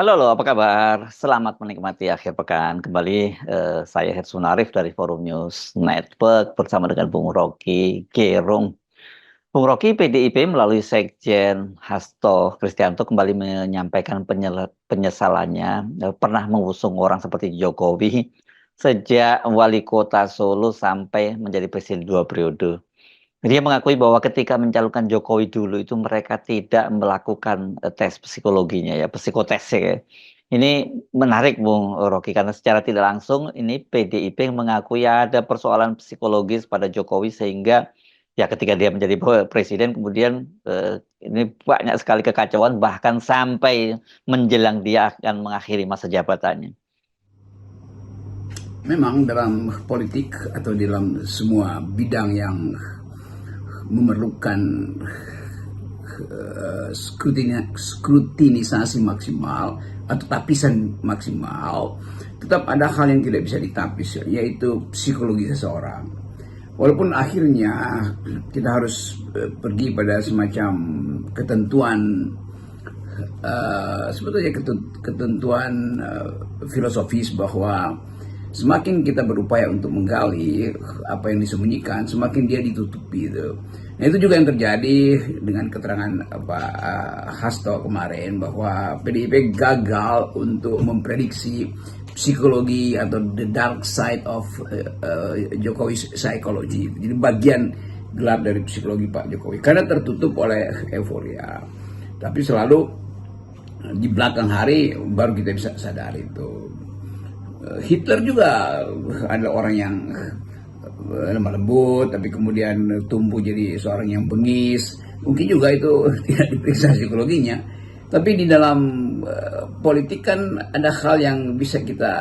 Halo, apa kabar? Selamat menikmati akhir pekan. Kembali saya Hersun Arif dari Forum News Network bersama dengan Bung Rocky Gerung. Bung Rocky, PDIP melalui Sekjen Hasto Kristianto kembali menyampaikan penyesalannya pernah mengusung orang seperti Jokowi sejak wali kota Solo sampai menjadi presiden 2 periode. Dia mengakui bahwa ketika mencalonkan Jokowi dulu itu mereka tidak melakukan tes psikologinya ya, psikotes ya. Ini menarik Bung Rocky karena secara tidak langsung ini PDIP yang mengakui ada persoalan psikologis pada Jokowi sehingga ya ketika dia menjadi presiden kemudian ini banyak sekali kekacauan bahkan sampai menjelang dia akan mengakhiri masa jabatannya. Memang dalam politik atau dalam semua bidang yang memerlukan skrutinisasi maksimal atau tapisan maksimal, tetap ada hal yang tidak bisa ditapis, yaitu psikologi seseorang. Walaupun akhirnya kita harus pergi pada semacam ketentuan, sebetulnya ketentuan filosofis bahwa semakin kita berupaya untuk menggali apa yang disembunyikan, semakin dia ditutupi itu. Nah, itu juga yang terjadi dengan keterangan Hasto kemarin bahwa PDIP gagal untuk memprediksi psikologi atau the dark side of Jokowi psychology. Jadi bagian gelap dari psikologi Pak Jokowi karena tertutup oleh euforia. Tapi selalu di belakang hari baru kita bisa sadari itu. Hitler juga adalah orang yang lemah lembut, tapi kemudian tumbuh jadi seorang yang bengis. Mungkin juga itu tidak diperiksa psikologinya. Tapi di dalam politik kan ada hal yang bisa kita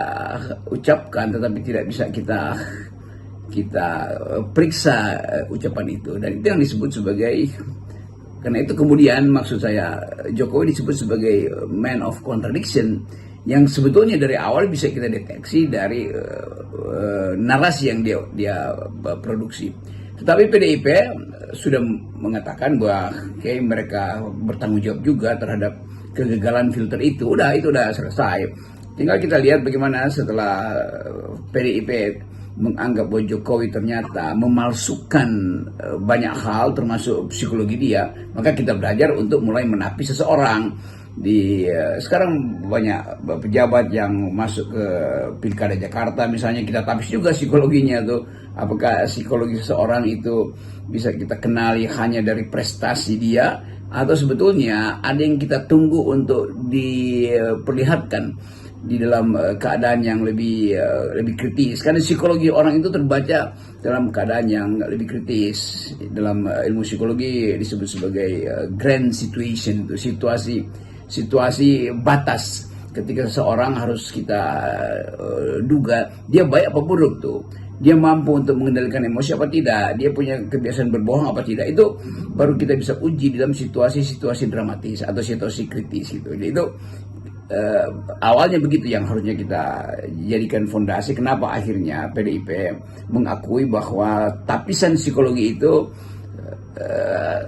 ucapkan, tetapi tidak bisa kita periksa ucapan itu. Dan itu yang disebut sebagai, karena itu kemudian maksud saya Jokowi disebut sebagai man of contradiction, yang sebetulnya dari awal bisa kita deteksi dari narasi yang dia produksi. Tetapi PDIP sudah mengatakan bahwa mereka bertanggung jawab juga terhadap kegagalan filter itu. Itu udah selesai. Tinggal kita lihat bagaimana setelah PDIP menganggap bahwa Jokowi ternyata memalsukan banyak hal termasuk psikologi dia, maka kita belajar untuk mulai menapis seseorang. Sekarang banyak pejabat yang masuk ke Pilkada Jakarta misalnya, kita tapis juga psikologinya tuh. Apakah psikologi seseorang itu bisa kita kenali hanya dari prestasi dia, atau sebetulnya ada yang kita tunggu untuk diperlihatkan di dalam keadaan yang lebih kritis. Karena psikologi orang itu terbaca dalam keadaan yang lebih kritis. Dalam ilmu psikologi disebut sebagai grand situation, itu situasi batas ketika seseorang harus kita duga dia baik apa buruk tuh. Dia mampu untuk mengendalikan emosi apa tidak, dia punya kebiasaan berbohong apa tidak. Itu baru kita bisa uji dalam situasi-situasi dramatis atau situasi kritis gitu. Jadi itu awalnya begitu yang harusnya kita jadikan fondasi. Kenapa akhirnya PDIP mengakui bahwa tapisan psikologi itu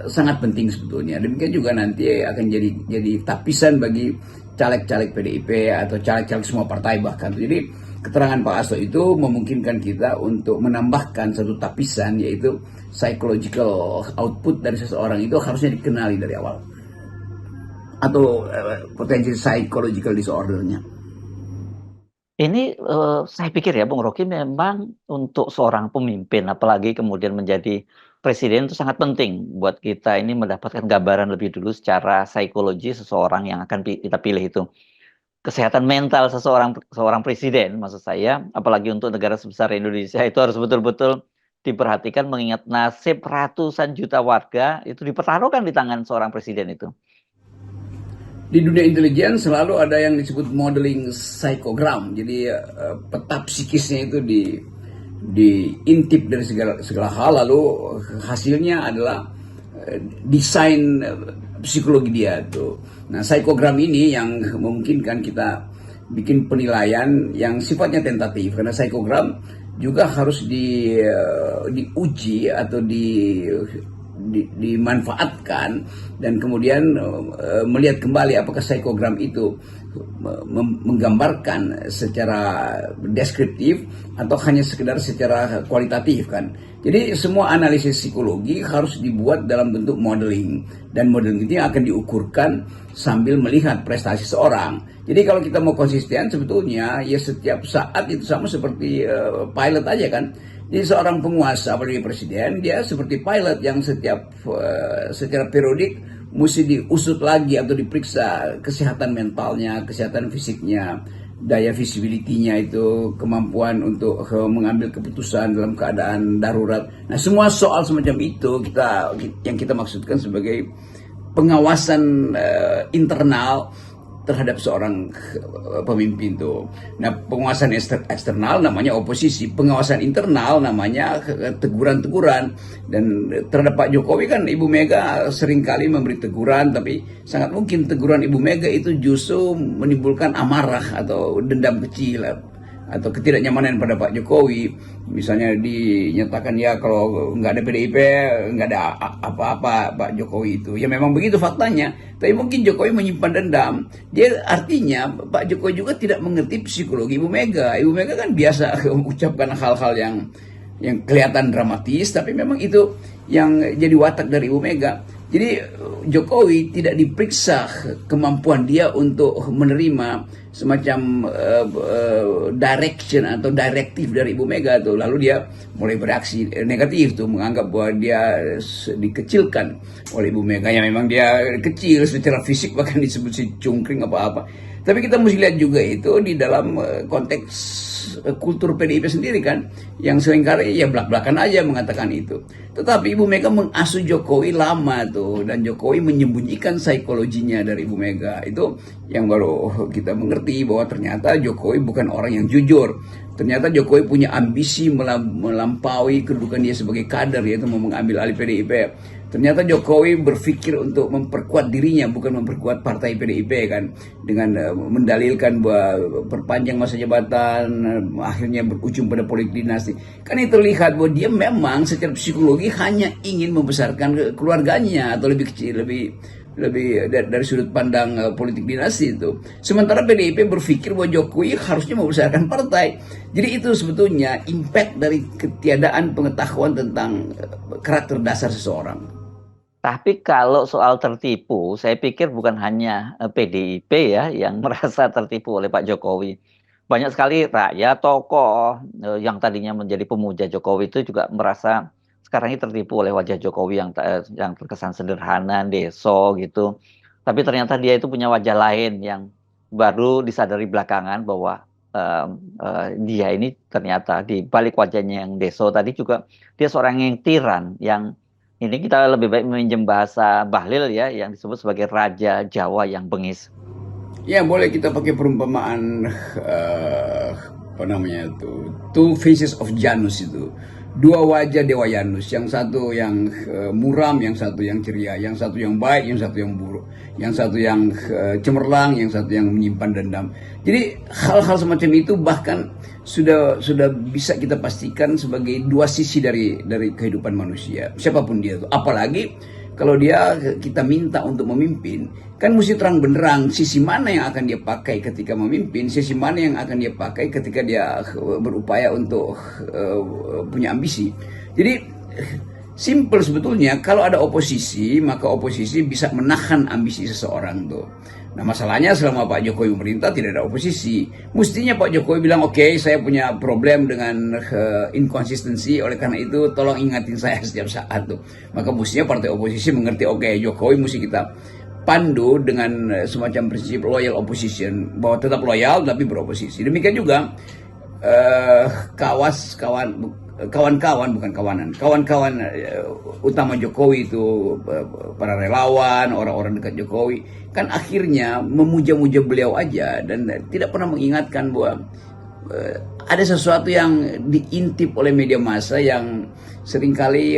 sangat penting sebetulnya. Demikian juga nanti akan jadi tapisan bagi caleg-caleg PDIP atau caleg-caleg semua partai bahkan. Jadi keterangan Pak Hasto itu memungkinkan kita untuk menambahkan satu tapisan, yaitu psychological output dari seseorang itu harusnya dikenali dari awal, atau potensi psychological disordernya. Ini saya pikir ya Bung Rocky memang untuk seorang pemimpin apalagi kemudian menjadi presiden itu sangat penting buat kita ini mendapatkan gambaran lebih dulu secara psikologi seseorang yang akan kita pilih itu. Kesehatan mental seorang presiden maksud saya, apalagi untuk negara sebesar Indonesia itu harus betul-betul diperhatikan mengingat nasib ratusan juta warga itu dipertaruhkan di tangan seorang presiden itu. Di dunia intelijen selalu ada yang disebut modeling psychogram. Jadi peta psikisnya itu diintip dari segala hal, lalu hasilnya adalah desain psikologi dia tuh. Nah, psychogram ini yang memungkinkan kita bikin penilaian yang sifatnya tentatif, karena psychogram juga harus diuji atau dimanfaatkan dan kemudian melihat kembali apakah psikogram itu menggambarkan secara deskriptif atau hanya sekedar secara kualitatif kan. Jadi semua analisis psikologi harus dibuat dalam bentuk modeling, dan modeling itu akan diukurkan sambil melihat prestasi seorang. Jadi kalau kita mau konsisten sebetulnya ya setiap saat itu sama seperti pilot aja kan. Jadi seorang penguasa apalagi presiden dia seperti pilot yang setiap secara periodik mesti diusut lagi atau diperiksa kesehatan mentalnya, kesehatan fisiknya, daya visibility-nya itu, kemampuan untuk mengambil keputusan dalam keadaan darurat. Nah, semua soal semacam itu yang kita maksudkan sebagai pengawasan internal terhadap seorang pemimpin tuh. Nah, pengawasan eksternal namanya oposisi, pengawasan internal namanya teguran-teguran. Dan terhadap Pak Jokowi kan Ibu Mega seringkali memberi teguran, tapi sangat mungkin teguran Ibu Mega itu justru menimbulkan amarah atau dendam kecil atau ketidaknyamanan pada Pak Jokowi. Misalnya dinyatakan ya kalau nggak ada PDIP nggak ada apa-apa Pak Jokowi itu. Ya memang begitu faktanya. Tapi mungkin Jokowi menyimpan dendam. Dia artinya Pak Jokowi juga tidak mengerti psikologi Ibu Mega. Ibu Mega kan biasa mengucapkan hal-hal yang kelihatan dramatis, tapi memang itu yang jadi watak dari Ibu Mega. Jadi Jokowi tidak diperiksa kemampuan dia untuk menerima semacam direction atau direktif dari Ibu Mega tuh. Lalu dia mulai bereaksi negatif tuh, menganggap bahwa dia dikecilkan oleh Ibu Mega. Ya memang dia kecil secara fisik, bahkan disebut si cungkring apa-apa. Tapi kita mesti lihat juga itu di dalam konteks kultur PDIP sendiri kan, yang seringkali ya belak-belakan aja mengatakan itu. Tetapi Ibu Mega mengasuh Jokowi lama tuh, dan Jokowi menyembunyikan psikologinya dari Ibu Mega. Itu yang baru kita mengerti bahwa ternyata Jokowi bukan orang yang jujur. Ternyata Jokowi punya ambisi melampaui kedudukan dia sebagai kader, yaitu mau mengambil alih PDIP. Ternyata Jokowi berpikir untuk memperkuat dirinya, bukan memperkuat partai PDIP kan, dengan mendalilkan bahwa perpanjang masa jabatan akhirnya berujung pada politik dinasti. Kan itu terlihat bahwa dia memang secara psikologi hanya ingin membesarkan keluarganya atau lebih kecil, lebih dari sudut pandang politik dinasti itu. Sementara PDIP berpikir bahwa Jokowi harusnya membesarkan partai. Jadi itu sebetulnya impact dari ketiadaan pengetahuan tentang karakter dasar seseorang. Tapi kalau soal tertipu, saya pikir bukan hanya PDIP ya yang merasa tertipu oleh Pak Jokowi. Banyak sekali rakyat, tokoh yang tadinya menjadi pemuja Jokowi itu juga merasa sekarang ini tertipu oleh wajah Jokowi yang terkesan sederhana, deso gitu. Tapi ternyata dia itu punya wajah lain yang baru disadari belakangan bahwa dia ini ternyata di balik wajahnya yang deso tadi juga dia seorang yang tiran, yang ini kita lebih baik meminjam bahasa Bahlil ya, yang disebut sebagai Raja Jawa yang bengis. Ya boleh kita pakai perumpamaan apa namanya itu, two faces of Janus itu, dua wajah Dewa Janus, yang satu yang muram, yang satu yang ceria, yang satu yang baik, yang satu yang buruk, yang satu yang cemerlang, yang satu yang menyimpan dendam. Jadi hal-hal semacam itu bahkan sudah bisa kita pastikan sebagai dua sisi dari kehidupan manusia, siapapun dia itu. Apalagi kalau kita minta untuk memimpin, kan mesti terang benderang sisi mana yang akan dia pakai ketika memimpin, sisi mana yang akan dia pakai ketika dia berupaya untuk punya ambisi. Jadi simple sebetulnya, kalau ada oposisi, maka oposisi bisa menahan ambisi seseorang tuh. Nah masalahnya selama Pak Jokowi memerintah tidak ada oposisi. Mestinya Pak Jokowi bilang, oke, saya punya problem dengan inkonsistensi, oleh karena itu tolong ingatin saya setiap saat tuh. Maka mestinya partai oposisi mengerti, oke, Jokowi mesti kita pandu dengan semacam prinsip loyal opposition, bahwa tetap loyal tapi beroposisi. Demikian juga kawan-kawan utama Jokowi itu, para relawan, orang-orang dekat Jokowi, kan akhirnya memuja-muja beliau aja dan tidak pernah mengingatkan bahwa ada sesuatu yang diintip oleh media massa yang seringkali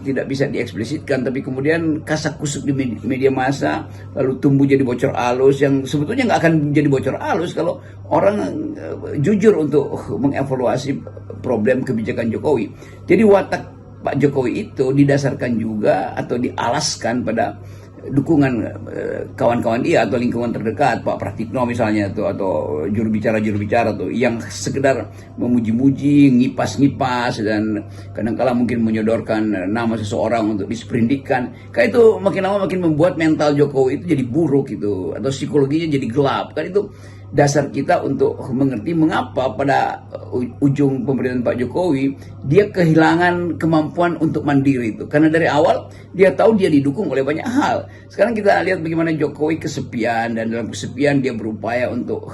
tidak bisa dieksplisitkan, tapi kemudian kasak-kusuk di media massa lalu tumbuh jadi bocor halus, yang sebetulnya nggak akan jadi bocor halus kalau orang jujur untuk mengevaluasi problem kebijakan Jokowi. Jadi watak Pak Jokowi itu didasarkan juga atau dialaskan pada dukungan kawan-kawan dia atau lingkungan terdekat, Pak Pratikno misalnya tuh, atau juru bicara tuh yang sekedar memuji-muji, ngipas-ngipas, dan kadang-kala mungkin menyodorkan nama seseorang untuk disperindikan. Kayak itu makin lama makin membuat mental Jokowi itu jadi buruk gitu, atau psikologinya jadi gelap. Kan itu dasar kita untuk mengerti mengapa pada ujung pemerintahan Pak Jokowi dia kehilangan kemampuan untuk mandiri itu, karena dari awal dia tahu dia didukung oleh banyak hal. Sekarang kita lihat bagaimana Jokowi kesepian, dan dalam kesepian dia berupaya untuk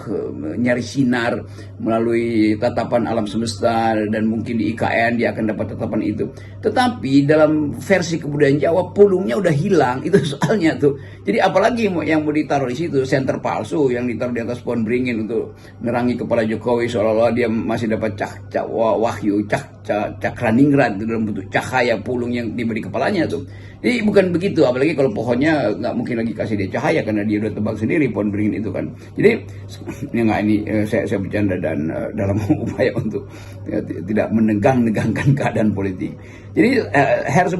nyari sinar melalui tatapan alam semesta, dan mungkin di IKN dia akan dapat tatapan itu. Tetapi dalam versi kebudayaan Jawa pulungnya udah hilang, itu soalnya tuh. Jadi apalagi yang mau ditaruh di situ, senter palsu yang ditaruh di atas pohon beringin untuk menerangi kepala Jokowi, seolah-olah dia masih dapat wahyu, cakraningrat dalam bentuk cahaya pulung yang diberi kepalanya tuh. Jadi bukan begitu, apalagi kalau pohonnya nggak mungkin lagi kasih dia cahaya karena dia udah tebak sendiri pohon beringin itu kan. Jadi saya bercanda, dan dalam upaya untuk tidak menegangkan keadaan politik. Jadi harus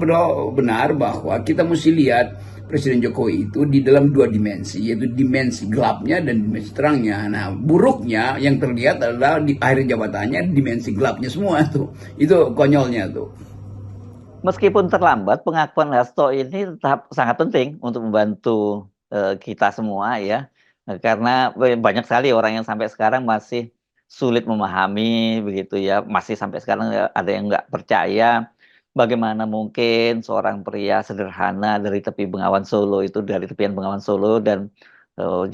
benar bahwa kita mesti lihat Presiden Jokowi itu di dalam dua dimensi, yaitu dimensi gelapnya dan dimensi terangnya. Nah, buruknya yang terlihat adalah di akhir jabatannya dimensi gelapnya semua tuh. Itu konyolnya tuh. Meskipun terlambat, pengakuan Hasto ini tetap sangat penting untuk membantu kita semua ya. Karena banyak sekali orang yang sampai sekarang masih sulit memahami begitu ya, masih sampai sekarang ada yang nggak percaya. Bagaimana mungkin seorang pria sederhana dari tepi Bengawan Solo itu, dari tepian Bengawan Solo, dan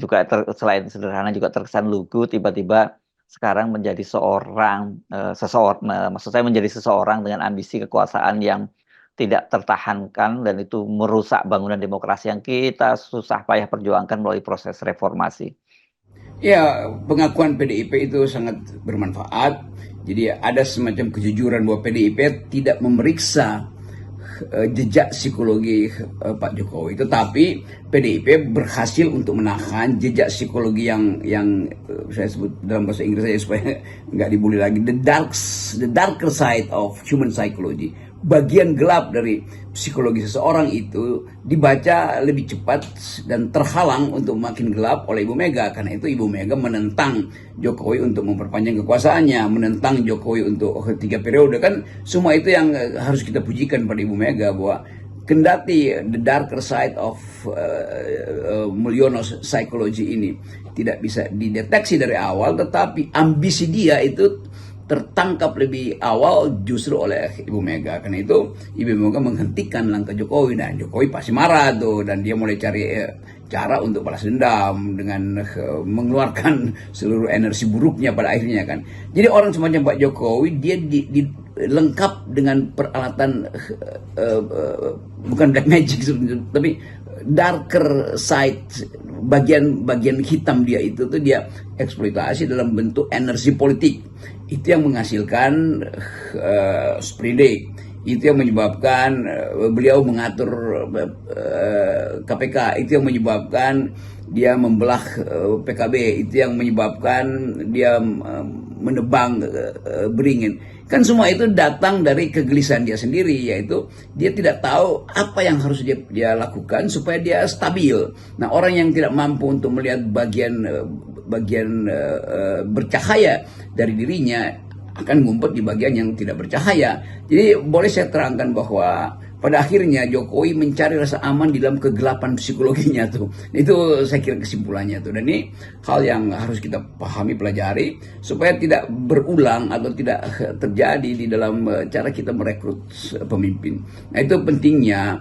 juga selain sederhana juga terkesan lugu, tiba-tiba sekarang menjadi maksud saya menjadi seseorang dengan ambisi kekuasaan yang tidak tertahankan, dan itu merusak bangunan demokrasi yang kita susah payah perjuangkan melalui proses reformasi. Ya, pengakuan PDIP itu sangat bermanfaat. Jadi ada semacam kejujuran bahwa PDIP tidak memeriksa jejak psikologi Pak Jokowi, tetapi PDIP berhasil untuk menahan jejak psikologi yang saya sebut dalam bahasa Inggris saya supaya nggak dibully lagi, the darker side of human psychology. Bagian gelap dari psikologi seseorang itu dibaca lebih cepat dan terhalang untuk makin gelap oleh Ibu Mega. Karena itu Ibu Mega menentang Jokowi untuk memperpanjang kekuasaannya, menentang Jokowi untuk 3 periode. Kan semua itu yang harus kita pujikan pada Ibu Mega, bahwa kendati the darker side of Mulyono's psychology ini tidak bisa dideteksi dari awal, tetapi ambisi dia itu tertangkap lebih awal justru oleh Ibu Mega. Karena itu Ibu Mega menghentikan langkah Jokowi, dan Jokowi pasti marah tuh, dan dia mulai cari cara untuk balas dendam dengan mengeluarkan seluruh energi buruknya pada akhirnya kan. Jadi orang semacam Pak Jokowi dia lengkap dengan peralatan bukan black magic tapi darker side, bagian hitam dia itu tuh dia eksploitasi dalam bentuk energi politik. Itu yang menghasilkan sprindik, itu yang menyebabkan beliau mengatur KPK, itu yang menyebabkan dia membelah PKB, itu yang menyebabkan dia menebang beringin. Kan semua itu datang dari kegelisahan dia sendiri, yaitu dia tidak tahu apa yang harus dia lakukan supaya dia stabil. Nah, orang yang tidak mampu untuk melihat bagian bercahaya dari dirinya akan ngumpet di bagian yang tidak bercahaya. Jadi boleh saya terangkan bahwa pada akhirnya Jokowi mencari rasa aman di dalam kegelapan psikologinya tuh. Itu saya kira kesimpulannya tuh. Dan ini hal yang harus kita pahami, pelajari supaya tidak berulang atau tidak terjadi di dalam cara kita merekrut pemimpin. Nah, itu pentingnya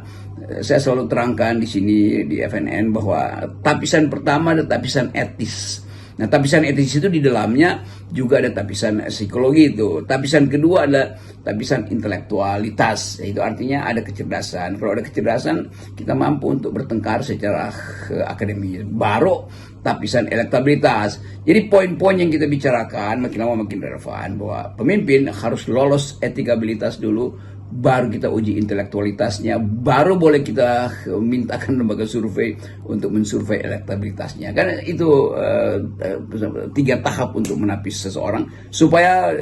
saya selalu terangkan di sini di FNN bahwa tapisan pertama ada tapisan etis. Nah, tapisan etis itu di dalamnya juga ada tapisan psikologi itu. Tapisan kedua ada tapisan intelektualitas. Itu artinya ada kecerdasan. Kalau ada kecerdasan, kita mampu untuk bertengkar secara akademis. Baru tapisan elektabilitas. Jadi poin-poin yang kita bicarakan makin lama makin relevan, bahwa pemimpin harus lolos etikabilitas dulu, baru kita uji intelektualitasnya, baru boleh kita mintakan lembaga survei untuk mensurvei elektabilitasnya. Karena itu 3 tahap untuk menapis seseorang supaya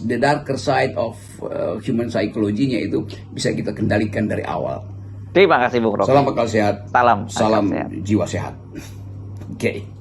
the darker side of human psychology-nya itu bisa kita kendalikan dari awal. Terima kasih Bung Rocky. Salam akal sehat. Salam Salam akal sehat. jiwa sehat. Oke.